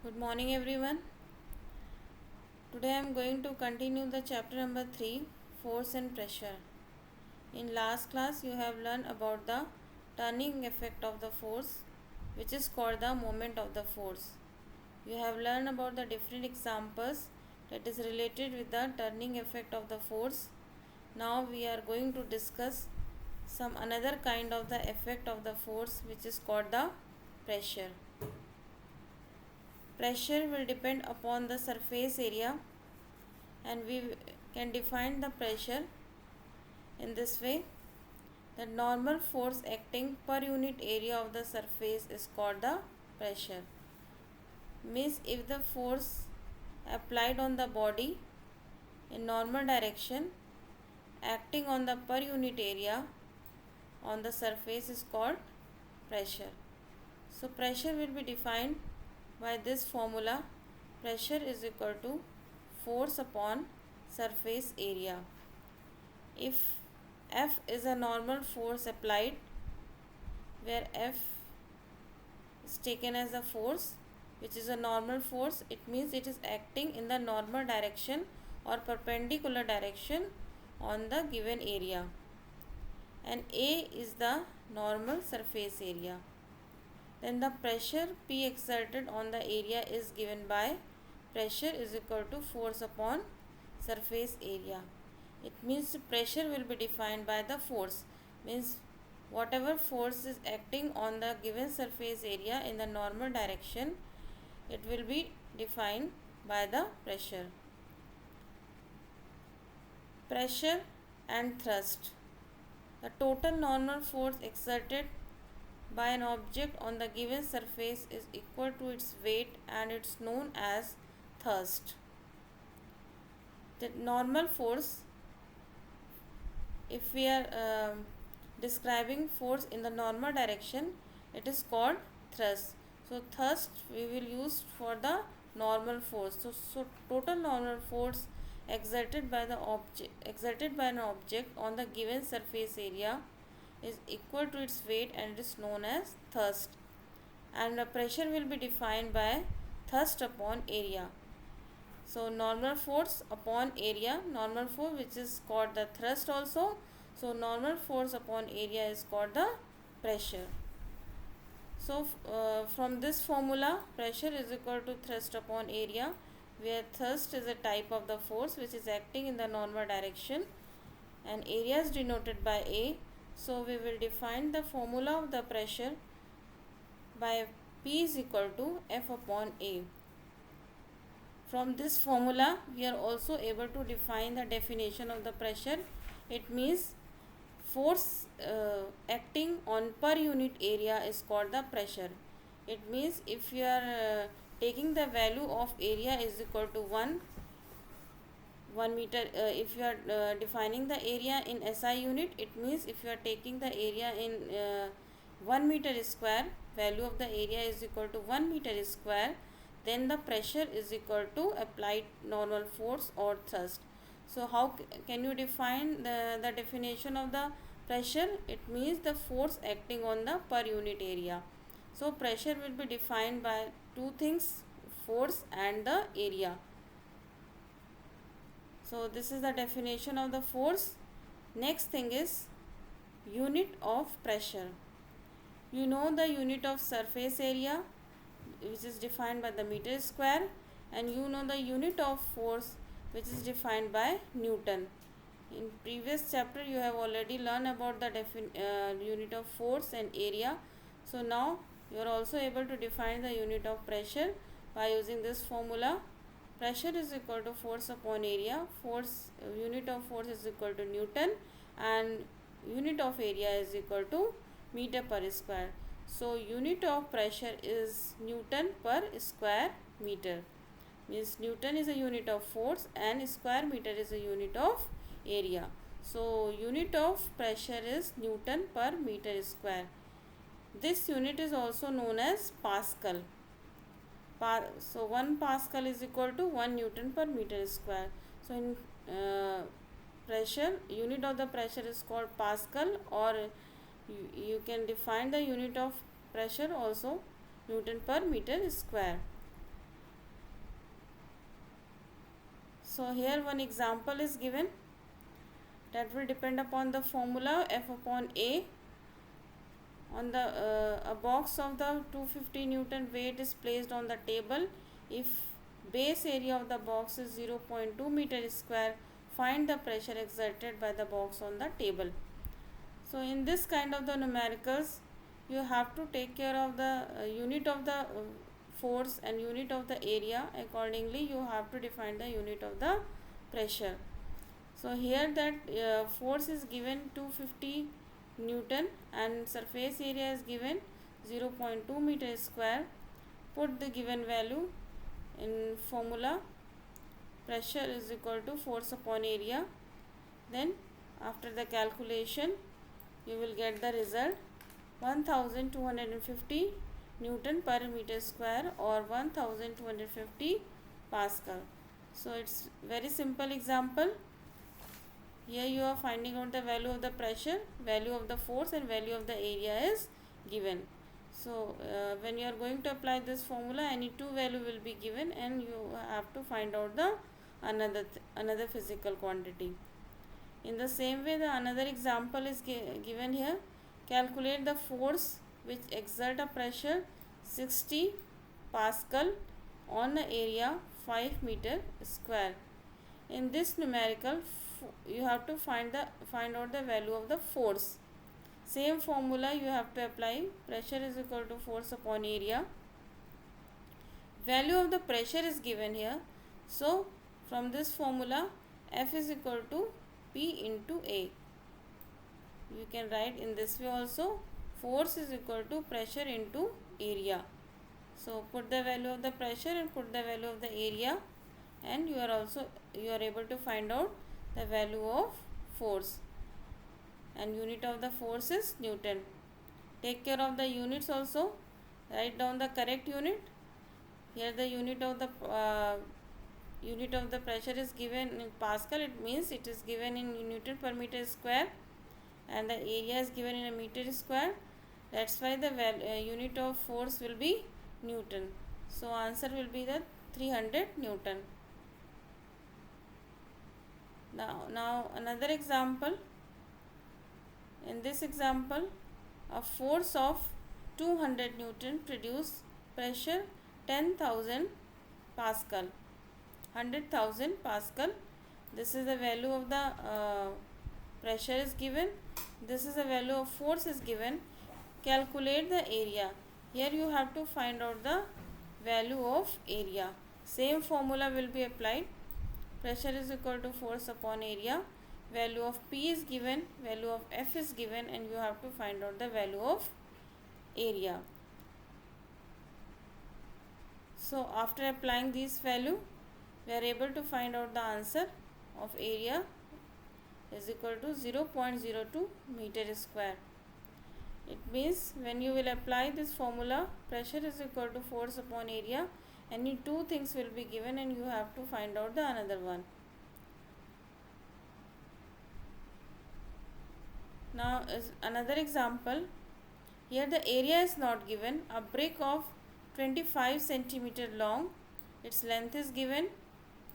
Good morning, everyone. Today I am going to continue the chapter number 3, Force and Pressure. In last class, you have learned about the turning effect of the force, which is called the moment of the force. You have learned about the different examples that is related with the turning effect of the force. Now we are going to discuss some another kind of the effect of the force, which is called the pressure. Pressure will depend upon the surface area, and we can define the pressure in this way. The normal force acting per unit area of the surface is called the pressure. Means if the force applied on the body in normal direction acting on the per unit area on the surface is called pressure. So pressure will be defined by this formula. Pressure is equal to force upon surface area. If F is a normal force applied, where F is taken as a force, which is a normal force, it means it is acting in the normal direction or perpendicular direction on the given area, and A is the normal surface area. Then the pressure P exerted on the area is given by pressure is equal to force upon surface area. It means pressure will be defined by the force, means whatever force is acting on the given surface area in the normal direction, it will be defined by the pressure. Pressure and thrust. The total normal force exerted by an object on the given surface is equal to its weight, and it's known as thrust. The normal force, if we are describing force in the normal direction, it is called thrust. So thrust we will use for the normal force. So total normal force exerted by an object on the given surface area is equal to its weight, and it is known as thrust. And the pressure will be defined by thrust upon area. So normal force upon area, normal force which is called the thrust also. So normal force upon area is called the pressure. So from this formula, pressure is equal to thrust upon area, where thrust is a type of the force which is acting in the normal direction, and area is denoted by A. So we will define the formula of the pressure by P is equal to F upon A. From this formula, we are also able to define the definition of the pressure. It means force acting on per unit area is called the pressure. It means if you are taking the value of area is equal to 1 meter, if you are defining the area in SI unit, it means if you are taking the area in 1 meter square, value of the area is equal to 1 meter square, then the pressure is equal to applied normal force or thrust. So how can you define the definition of the pressure? It means the force acting on the per unit area. So pressure will be defined by two things, force and the area. So this is the definition of the force. Next thing is unit of pressure. You know the unit of surface area, which is defined by the meter square, and you know the unit of force, which is defined by Newton. In previous chapter you have already learned about the unit of force and area. So now you are also able to define the unit of pressure by using this formula. Pressure is equal to force upon area. Unit of force is equal to Newton, and unit of area is equal to meter per square. So unit of pressure is Newton per square meter. Means Newton is a unit of force and square meter is a unit of area. So unit of pressure is Newton per meter square. This unit is also known as Pascal. So 1 Pascal is equal to 1 Newton per meter square. So in pressure, unit of the pressure is called Pascal, or you can define the unit of pressure also Newton per meter square. So here one example is given that will depend upon the formula F upon A. On the a box of the 250 Newton weight is placed on the table. If base area of the box is 0.2 meter square, find the pressure exerted by the box on the table. So in this kind of the numericals, you have to take care of the unit of the force and unit of the area. Accordingly, you have to define the unit of the pressure. So here that force is given 250 Newton and surface area is given 0.2 meter square. Put the given value in formula. Pressure is equal to force upon area. Then after the calculation, you will get the result 1250 Newton per meter square or 1250 Pascal. So it's very simple example. Here you are finding out the value of the pressure, value of the force and value of the area is given. So when you are going to apply this formula, any two value will be given and you have to find out the another physical quantity. In the same way, the another example is given here. Calculate the force which exert a pressure 60 Pascal on the area 5 meter square. In this numerical, you have to find out the value of the force. Same formula you have to apply. Pressure is equal to force upon area. Value of the pressure is given here. So from this formula, F is equal to P into A. You can write in this way also. Force is equal to pressure into area. So put the value of the pressure and put the value of the area, and you are able to find out the value of force, and unit of the force is Newton. Take care of the units also. Write down the correct unit. Here the unit of the pressure is given in Pascal. It means it is given in Newton per meter square, and the area is given in a meter square. That's why the unit of force will be Newton. So answer will be the 300 Newton. Now another example. In this example, a force of 200 Newton produce pressure 10,000 Pascal, 100,000 Pascal. This is the value of the pressure is given. This is the value of force is given. Calculate the area. Here you have to find out the value of area. Same formula will be applied. Pressure is equal to force upon area. Value of P is given, value of F is given, and you have to find out the value of area. So after applying these value, we are able to find out the answer of area is equal to 0.02 meter square. It means when you will apply this formula, pressure is equal to force upon area, any two things will be given and you have to find out the another one. Now is another example. Here the area is not given. A brick of 25 centimeter long, its length is given,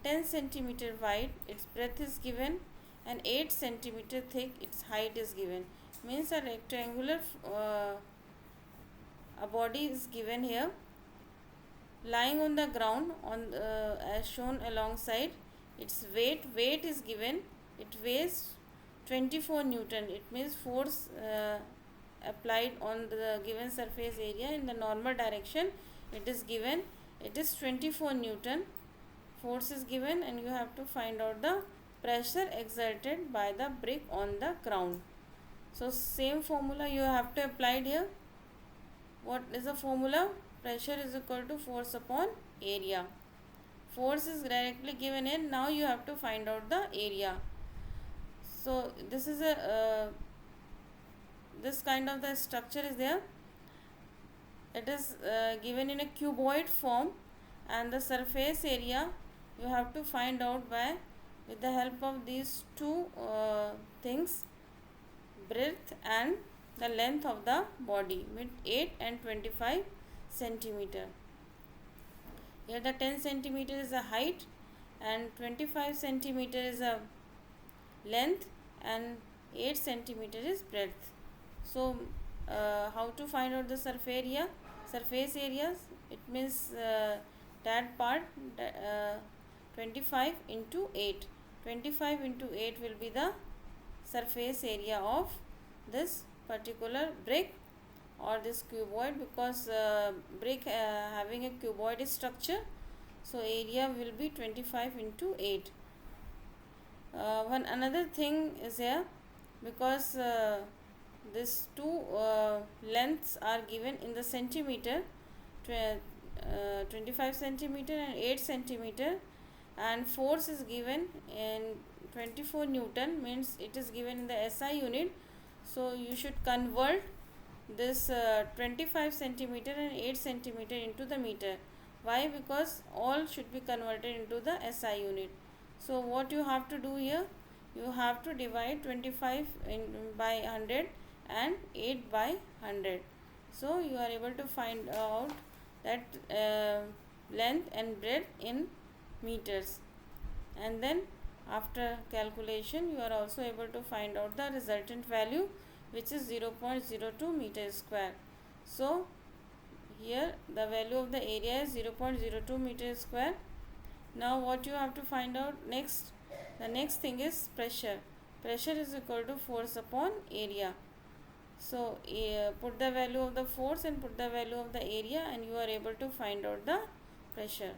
10 centimeter wide, its breadth is given, and 8 centimeter thick, its height is given. Means a rectangular a body is given here, lying on the ground on as shown alongside. Its weight is given. It weighs 24 Newton. It means force applied on the given surface area in the normal direction. It is given. It is 24 Newton. Force is given, and you have to find out the pressure exerted by the brick on the ground. So same formula you have to apply here. What is the formula? Pressure is equal to force upon area. Force is directly given in. Now you have to find out the area. So this is a this kind of the structure is there. It is given in a cuboid form, and the surface area you have to find out by with the help of these two things, breadth and the length of the body, with 8 and 25 centimeter. Here the 10 centimeter is the height and 25 centimeter is a length and 8 centimeter is breadth. So how to find out the surface areas? It means that part, 25 into 8. 25 into 8 will be the surface area of this particular brick or this cuboid, because brick having a cuboid structure, so area will be 25 into 8. One another thing is here, because these two lengths are given in the centimeter, 25 centimeter and 8 centimeter, and force is given in 24 Newton, means it is given in the SI unit. So you should convert this 25 centimeter and 8 centimeter into the meter. Why? Because all should be converted into the SI unit. So what you have to do here, you have to divide 25 by 100 and 8 by 100. So you are able to find out that length and breadth in meters, and then after calculation you are also able to find out the resultant value, which is 0.02 meter square. So here the value of the area is 0.02 meter square. Now what you have to find out next, the next thing is pressure. Pressure is equal to force upon area. So put the value of the force and put the value of the area, and you are able to find out the pressure.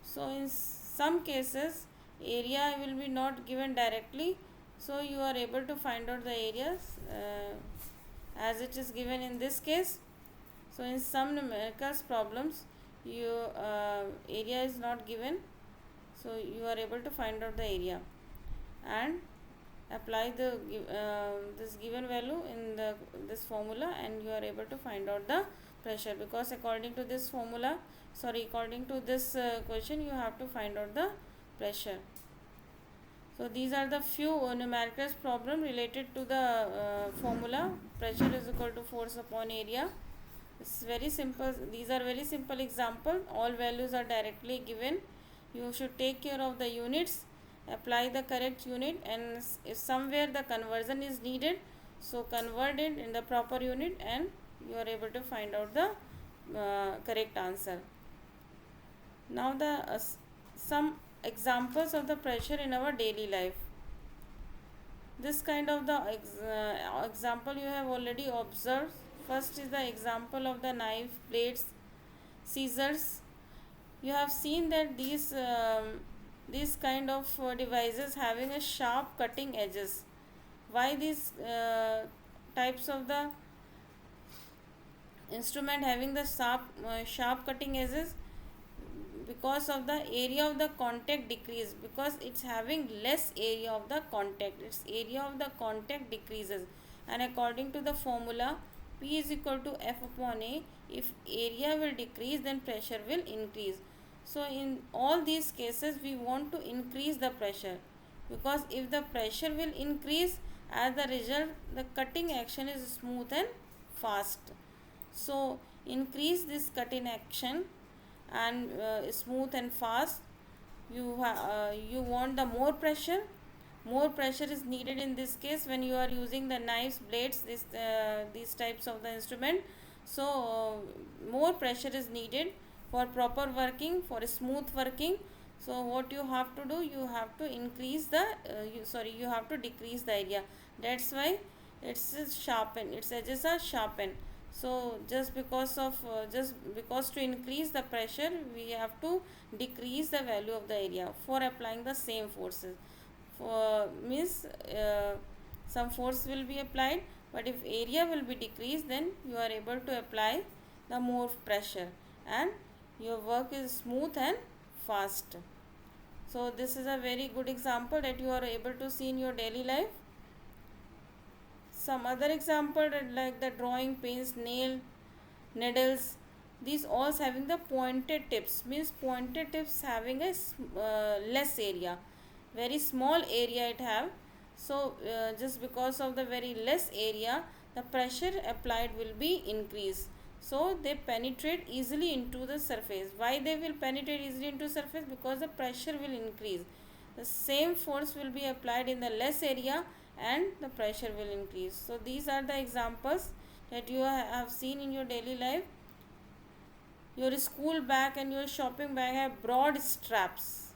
So in some cases area will be not given directly, so you are able to find out the areas as it is given in this case. So in some numerical problems area is not given, so you are able to find out the area and apply the this given value in this formula, and you are able to find out the pressure, because according to this formula, according to this question, you have to find out the pressure. So these are the few numerical problem related to the formula pressure is equal to force upon area. It's very simple. These are very simple example. All values are directly given. You should take care of the units, apply the correct unit, and if somewhere the conversion is needed, so convert it in the proper unit, and you are able to find out the correct answer. Now some examples of the pressure in our daily life. This kind of the example you have already observed. First is the example of the knife, plates, scissors. You have seen that these kind of devices having a sharp cutting edges. Why these types of the instrument having the sharp cutting edges? Because of the area of the contact decrease, because it's having less area of the contact, its area of the contact decreases, and according to the formula P is equal to F upon A, if area will decrease then pressure will increase. So in all these cases we want to increase the pressure, because if the pressure will increase, as the result the cutting action is smooth and fast. So increase this cutting action and smooth and fast. You want the more pressure. More pressure is needed in this case when you are using the knives, blades, these types of the instrument. So more pressure is needed for proper working, for smooth working. So what you have to do, you have to increase the you have to decrease the area. That's why it's sharpen, its edges are sharpened. So just because to increase the pressure, we have to decrease the value of the area for applying the same forces. For means some force will be applied, but if area will be decreased, then you are able to apply the more pressure, and your work is smooth and fast. So this is a very good example that you are able to see in your daily life. Some other example like the drawing pins, needles, these all having the pointed tips, means pointed tips having a less area, very small area it have. So just because of the very less area, the pressure applied will be increased. so they penetrate easily into the surface. Why they will penetrate easily into surface? Because the pressure will increase. The same force will be applied in the less area and the pressure will increase. So these are the examples that you have seen in your daily life. Your school bag and your shopping bag have broad straps,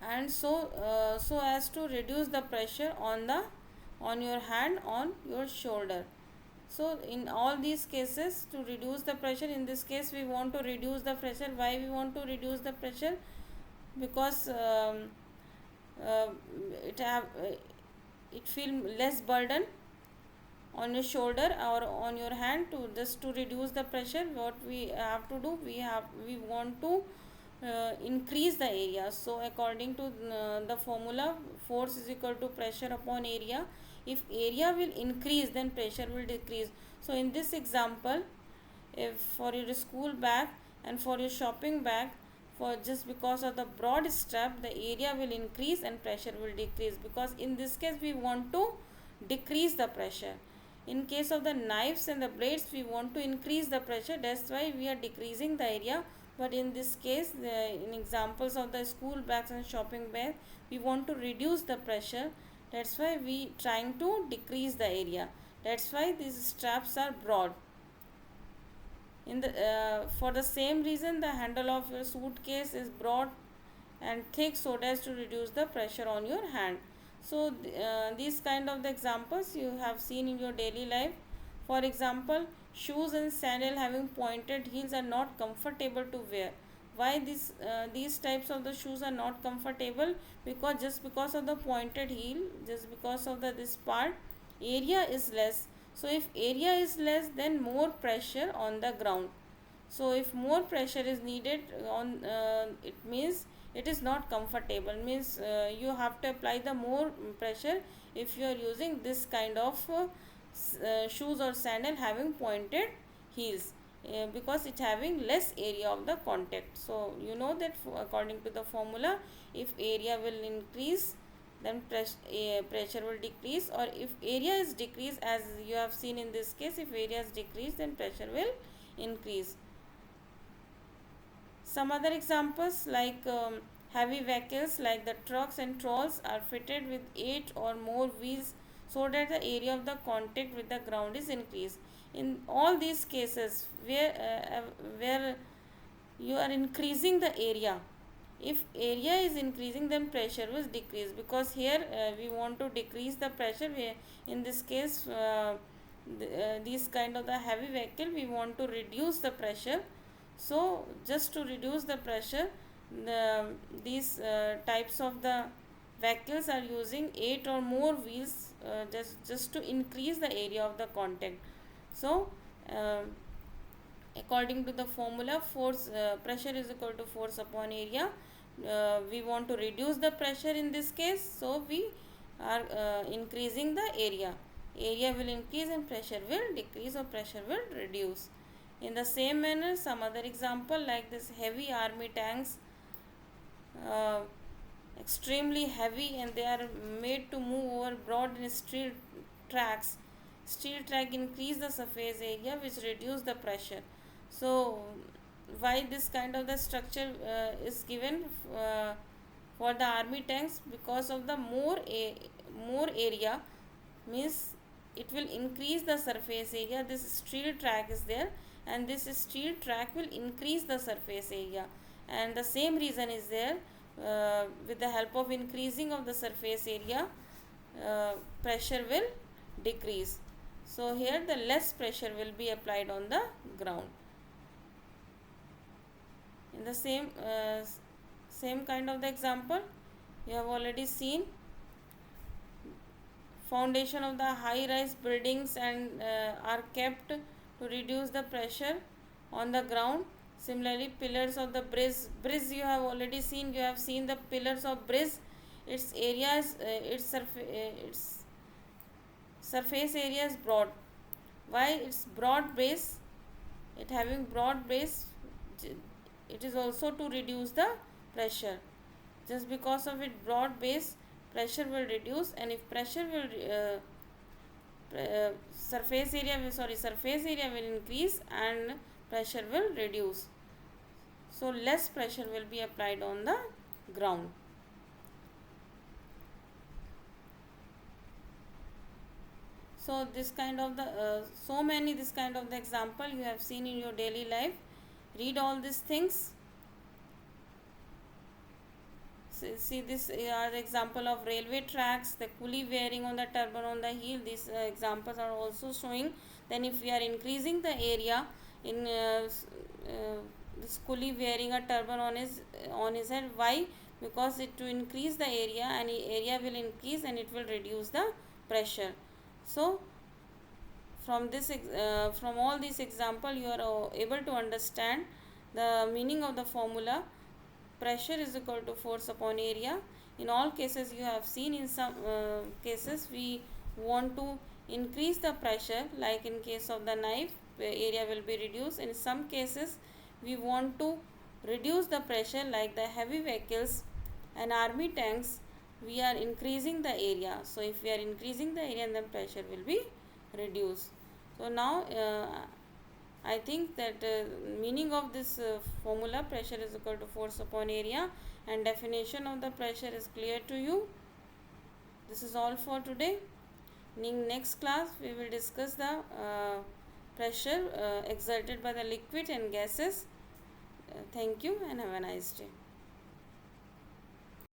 and so as to reduce the pressure on your hand, on your shoulder. So in all these cases, to reduce the pressure, in this case we want to reduce the pressure. Why we want to reduce the pressure? Because uh, it have it feel less burden on your shoulder or on your hand. To just to reduce the pressure, what we have to do, we want to increase the area. So according to the formula, force is equal to pressure upon area. If area will increase, then pressure will decrease. So in this example, if for your school bag and for your shopping bag, for just because of the broad strap, the area will increase and pressure will decrease, because in this case we want to decrease the pressure. In case of the knives and the blades, we want to increase the pressure, that's why we are decreasing the area. But in this case, in examples of the school bags and shopping bag, we want to reduce the pressure, that's why we trying to decrease the area. That's why these straps are broad. In the for the same reason, the handle of your suitcase is broad and thick, so as to reduce the pressure on your hand. So these kind of the examples you have seen in your daily life. For example, shoes and sandal having pointed heels are not comfortable to wear. Why these types of the shoes are not comfortable? Because just because of the pointed heel, just because of the this part, area is less. So if area is less, then more pressure on the ground. So if more pressure is needed on, it means it is not comfortable, means you have to apply the more pressure if you are using this kind of shoes or sandal having pointed heels, because it having less area of the contact. So you know that according to the formula, if area will increase, then pressure will decrease, or if area is decreased, as you have seen in this case, if area is decreased, then pressure will increase. Some other examples, like heavy vehicles like the trucks and trolleys are fitted with 8 or more wheels, so that the area of the contact with the ground is increased. In all these cases where you are increasing the area, if area is increasing, then pressure will decrease, because here we want to decrease the pressure. In this case, these kind of the heavy vehicle, we want to reduce the pressure. So just to reduce the pressure, these types of the vehicles are using 8 or more wheels, just to increase the area of the contact. So according to the formula, force pressure is equal to force upon area. We want to reduce the pressure in this case, so we are increasing the area. Area will increase and pressure will decrease, or pressure will reduce. In the same manner, some other example, like this heavy army tanks, uh, extremely heavy, and they are made to move over broad and steel tracks. Steel track increase the surface area, which reduce the pressure. So why this kind of the structure is given for the army tanks? Because of the more area, means it will increase the surface area. This steel track is there, and this steel track will increase the surface area, and the same reason is there. With the help of increasing of the surface area, pressure will decrease. So here the less pressure will be applied on the ground. In the same kind of the example, you have already seen foundation of the high rise buildings and are kept to reduce the pressure on the ground. Similarly, pillars of the bridge you have already seen. You have seen the pillars of bridge. Its area is its surface area is broad. Why it's broad base? It having broad base, it is also to reduce the pressure. Just because of it broad base, pressure will reduce, and if pressure will surface area will increase and pressure will reduce. So less pressure will be applied on the ground. So this kind of the so many this kind of the example you have seen in your daily life. Read all these things. See this are the example of railway tracks, the pulley wearing on the turbine on the heel. These examples are also showing. Then if we are increasing the area in this pulley wearing a turban on his head. Why? Because it to increase the area, and area will increase and it will reduce the pressure. So from all these example you are able to understand the meaning of the formula. Pressure is equal to force upon area. In all cases you have seen, in some cases we want to increase the pressure, like in case of the knife area will be reduced. In some cases we want to reduce the pressure, like the heavy vehicles and army tanks, we are increasing the area. So if we are increasing the area, then pressure will be reduced. So now I think that meaning of this formula, pressure is equal to force upon area, and definition of the pressure is clear to you. This is all for today. In next class we will discuss the pressure exerted by the liquid and gases. Thank you and have a nice day.